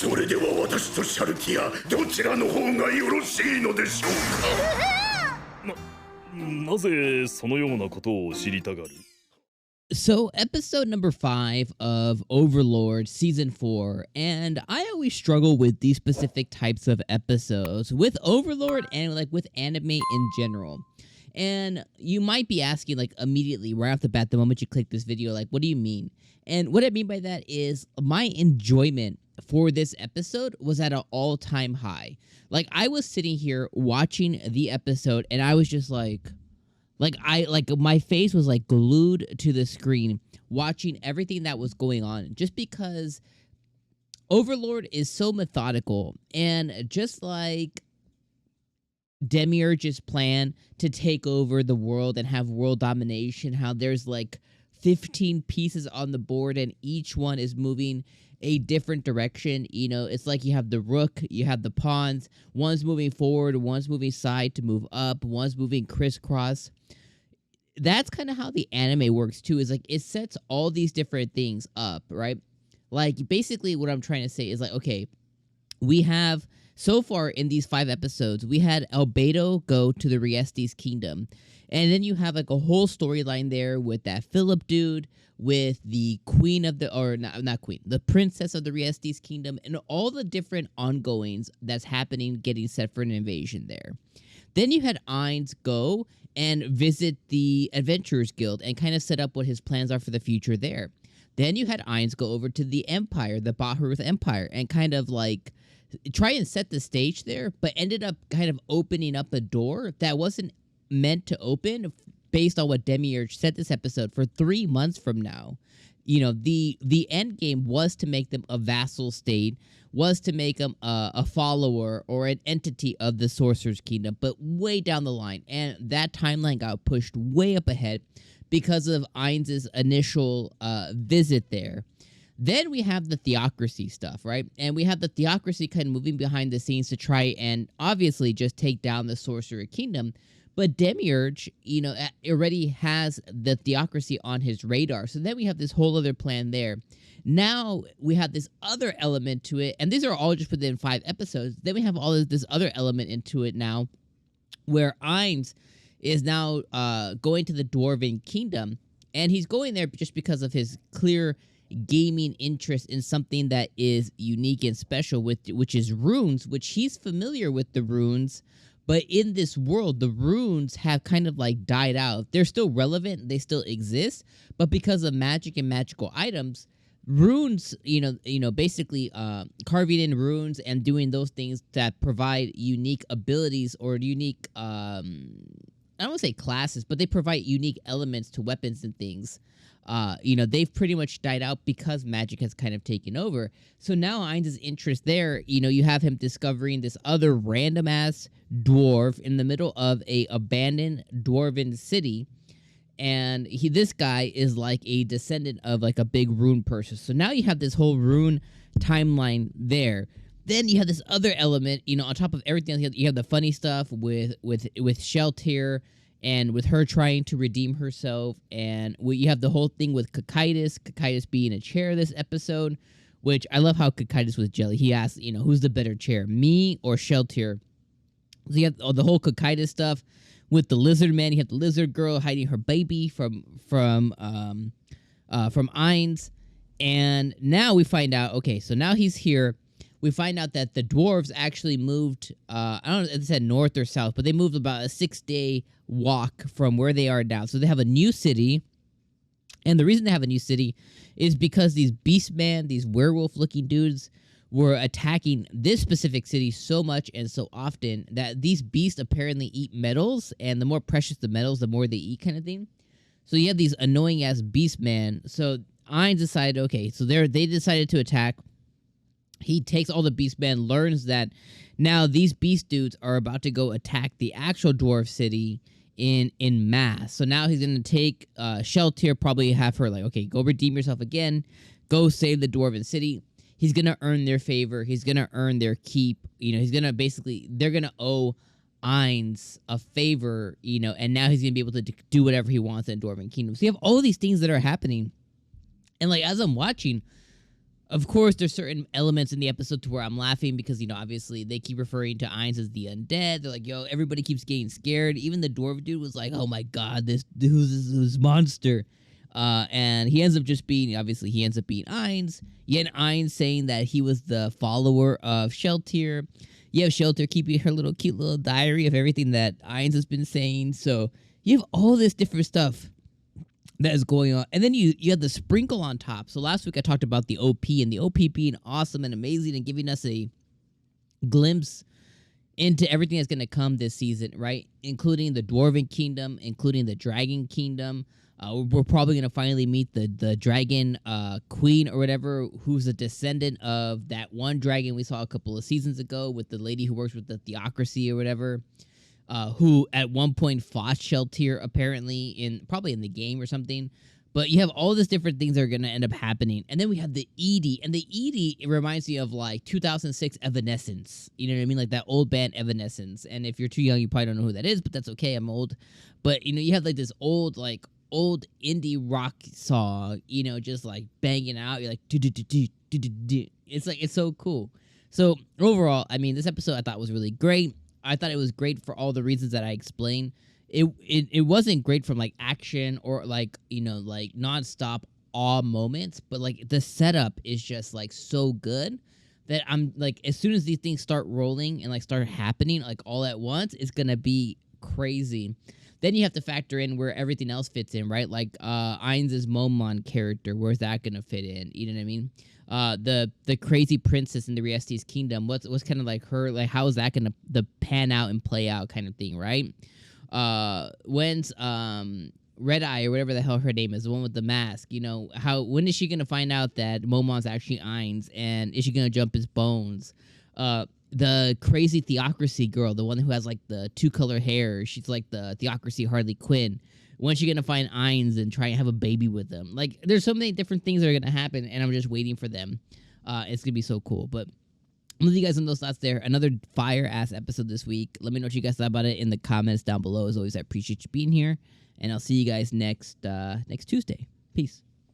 それでは私とシャルティアどちらの方がよろしいのでしょうか。なぜそのようなことを知りたがる? So, episode number 5 of Overlord Season 4, and I always struggle with these specific types of episodes, with Overlord and like with anime in general. And you might be asking like immediately, right off the bat, the moment you click this video, like, what do you mean? And what I mean by that is my enjoyment for this episode was at an all-time high. Like, I was sitting here watching the episode, and I was just like my face was like glued to the screen watching everything that was going on, just because Overlord is so methodical, and just like Demiurge's plan to take over the world and have world domination, how there's like 15 pieces on the board and each one is moving a different direction. You know, it's like you have the rook, you have the pawns, one's moving forward, one's moving side to move up, one's moving crisscross. That's kind of how the anime works too, is like it sets all these different things up, right? Like, basically what I'm trying to say is like, okay, we have so far in these 5 episodes, we had Albedo go to the 𝐒𝐻𝐻𝐸𝐻 kingdom, and then you have like a whole storyline there with that Philip dude, with the queen of the, or not queen, the princess of the 𝐒𝐻𝐻𝐸𝐻 kingdom, and all the different ongoings that's happening, getting set for an invasion there. Then you had Ainz go and visit the Adventurers Guild and kind of set up what his plans are for the future there. Then you had Ainz go over to the Empire, the Bahruz Empire, and kind of like try and set the stage there, but ended up kind of opening up a door that wasn't meant to open based on what Demiurge said this episode for 3 months from now. You know, the end game was to make them a vassal state, was to make them a follower or an entity of the Sorcerer's Kingdom, but way down the line. And that timeline got pushed way up ahead because of Ainz's initial visit there. Then we have the theocracy stuff, right? And we have the theocracy kind of moving behind the scenes to try and obviously just take down the Sorcerer Kingdom. But Demiurge, you know, already has the theocracy on his radar. So then we have this whole other plan there. Now we have this other element to it, and these are all just within 5 episodes. Then we have all of this other element into it now, where Ainz is now going to the dwarven kingdom, and he's going there just because of his clear gaming interest in something that is unique and special, which is runes, which he's familiar with the runes. But in this world, the runes have kind of like died out. They're still relevant, they still exist, but because of magic and magical items, runes, basically carving in runes and doing those things that provide unique abilities or unique, I don't want to say classes, but they provide unique elements to weapons and things. They've pretty much died out because magic has kind of taken over. So now Ainz's interest there, you have him discovering this other random-ass dwarf in the middle of a abandoned dwarven city. And this guy is like a descendant of like a big rune person. So now you have this whole rune timeline there. Then you have this other element, on top of everything else, you have the funny stuff with SHALTEAR, and with her trying to redeem herself, and you have the whole thing with cocytus being a chair this episode, which I love how cocytus was jelly. He asked, who's the better chair, me or SHALTEAR? So you have the whole cocytus stuff with the lizard man. You have the lizard girl hiding her baby from Ainz, and now we find out. Okay, so now he's here. We find out that the dwarves actually moved, I don't know if it said north or south, but they moved about a 6-day walk from where they are now. So they have a new city, and the reason they have a new city is because these beastmen, these werewolf-looking dudes, were attacking this specific city so much and so often that these beasts apparently eat metals, and the more precious the metals, the more they eat, kind of thing. So you have these annoying-ass beastmen. So Ainz decided, okay, so they decided to attack. He takes all the beastmen, learns that now these beast dudes are about to go attack the actual dwarf city in mass. So now he's going to take SHALTEAR, probably have her like, okay, go redeem yourself again, go save the dwarven city. He's going to earn their favor. He's going to earn their keep. He's going to they're going to owe Ainz a favor, and now he's going to be able to do whatever he wants in Dwarven Kingdom. So you have all these things that are happening. And like, as I'm watching, Of course, there's certain elements in the episode to where I'm laughing because, obviously they keep referring to Ainz as the undead. They're like, yo, everybody keeps getting scared. Even the dwarf dude was like, oh my god, who's this monster? And he ends up just being, obviously, he ends up being Ainz. You had Ainz saying that he was the follower of SHALTEAR. You have SHALTEAR keeping her cute little diary of everything that Ainz has been saying. So you have all this different stuff that is going on. And then you have the sprinkle on top. So last week I talked about the OP, and the OP being awesome and amazing and giving us a glimpse into everything that's going to come this season, right? Including the Dwarven Kingdom, including the Dragon Kingdom. We're probably going to finally meet the dragon queen or whatever, who's a descendant of that one dragon we saw a couple of seasons ago with the lady who works with the theocracy or whatever. Who at one point fought SHALTEAR apparently probably in the game or something. But you have all these different things that are going to end up happening. And then we have the 𝐸𝐷. And the 𝐸𝐷, it reminds me of like 2006 Evanescence. You know what I mean? Like that old band Evanescence. And if you're too young, you probably don't know who that is, but that's okay. I'm old. But, you have like this old indie rock song, just like banging out. You're like, it's so cool. So overall, I mean, this episode I thought was really great. I thought it was great for all the reasons that I explained. It wasn't great from like action or like nonstop awe moments, but like the setup is just like so good that I'm like, as soon as these things start rolling and like start happening like all at once, it's gonna be crazy. Then you have to factor in where everything else fits in, right? Like Ainz's Momon character, where's that gonna fit in? You know what I mean? The crazy princess in the Riestes Kingdom, what's kind of like her, like how is that gonna pan out and play out kind of thing, right? When's Red Eye or whatever the hell her name is, the one with the mask, when is she gonna find out that Momon's actually Ainz, and is she gonna jump his bones? The crazy theocracy girl, the one who has like the 2-color hair, she's like the theocracy Harley Quinn. When's she gonna find Ainz and try and have a baby with them? Like, there's so many different things that are gonna happen, and I'm just waiting for them. It's gonna be so cool. But I'm gonna leave you guys on those thoughts there. Another fire-ass episode this week. Let me know what you guys thought about it in the comments down below. As always, I appreciate you being here, and I'll see you guys next Tuesday. Peace.